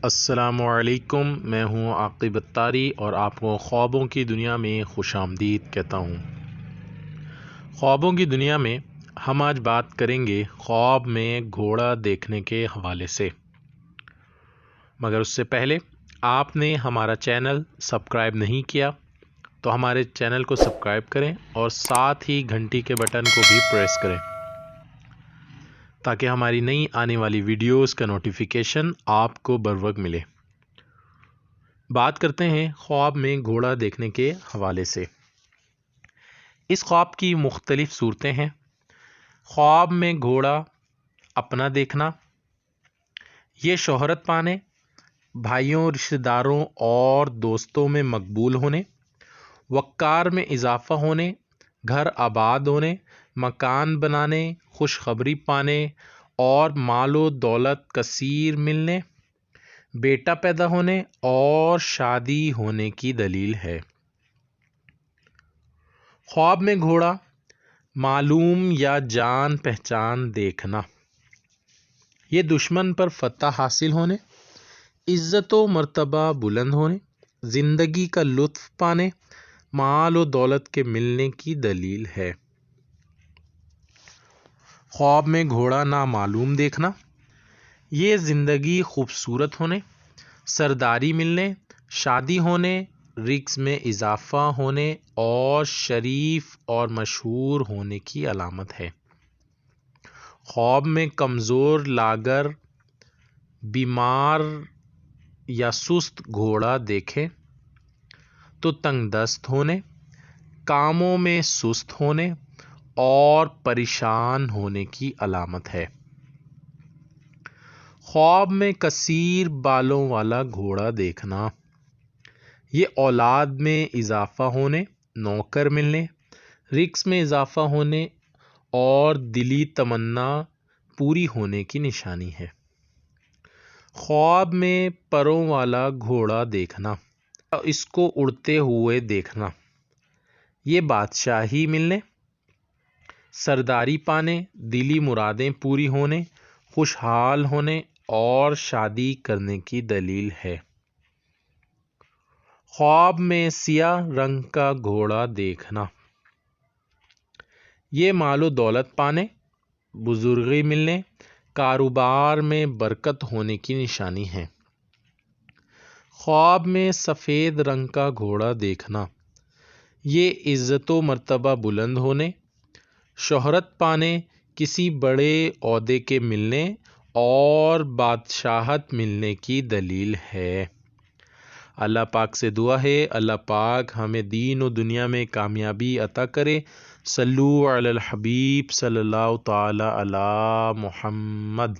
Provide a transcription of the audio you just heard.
السلام علیکم، میں ہوں عاقب اتاری اور آپ کو خوابوں کی دنیا میں خوش آمدید کہتا ہوں۔ خوابوں کی دنیا میں ہم آج بات کریں گے خواب میں گھوڑا دیکھنے کے حوالے سے، مگر اس سے پہلے آپ نے ہمارا چینل سبسکرائب نہیں کیا تو ہمارے چینل کو سبسکرائب کریں اور ساتھ ہی گھنٹی کے بٹن کو بھی پریس کریں تاکہ ہماری نئی آنے والی ویڈیوز کا نوٹیفیکیشن آپ کو بروقت ملے۔ بات کرتے ہیں خواب میں گھوڑا دیکھنے کے حوالے سے۔ اس خواب کی مختلف صورتیں ہیں۔ خواب میں گھوڑا اپنا دیکھنا، یہ شہرت پانے، بھائیوں، رشتہ داروں اور دوستوں میں مقبول ہونے، وقار میں اضافہ ہونے، گھر آباد ہونے، مکان بنانے، خوشخبری پانے اور مال و دولت کثیر ملنے، بیٹا پیدا ہونے اور شادی ہونے کی دلیل ہے۔ خواب میں گھوڑا معلوم یا جان پہچان دیکھنا، یہ دشمن پر فتح حاصل ہونے، عزت و مرتبہ بلند ہونے، زندگی کا لطف پانے، مال و دولت کے ملنے کی دلیل ہے۔ خواب میں گھوڑا نامعلوم دیکھنا، یہ زندگی خوبصورت ہونے، سرداری ملنے، شادی ہونے، رزق میں اضافہ ہونے اور شریف اور مشہور ہونے کی علامت ہے۔ خواب میں کمزور، لاغر، بیمار یا سست گھوڑا دیکھیں تو تنگ دست ہونے، کاموں میں سست ہونے اور پریشان ہونے کی علامت ہے۔ خواب میں کثیر بالوں والا گھوڑا دیکھنا، یہ اولاد میں اضافہ ہونے، نوکر ملنے، رزق میں اضافہ ہونے اور دلی تمنا پوری ہونے کی نشانی ہے۔ خواب میں پروں والا گھوڑا دیکھنا، اس کو اڑتے ہوئے دیکھنا، یہ بادشاہی ملنے، سرداری پانے، دلی مرادیں پوری ہونے، خوشحال ہونے اور شادی کرنے کی دلیل ہے۔ خواب میں سیاہ رنگ کا گھوڑا دیکھنا، یہ مال و دولت پانے، بزرگی ملنے، کاروبار میں برکت ہونے کی نشانی ہے۔ خواب میں سفید رنگ کا گھوڑا دیکھنا، یہ عزت و مرتبہ بلند ہونے، شہرت پانے، کسی بڑے عہدے کے ملنے اور بادشاہت ملنے کی دلیل ہے۔ اللہ پاک سے دعا ہے اللہ پاک ہمیں دین و دنیا میں کامیابی عطا کرے۔ صلو علی الحبیب صلی اللہ تعالی علی محمد۔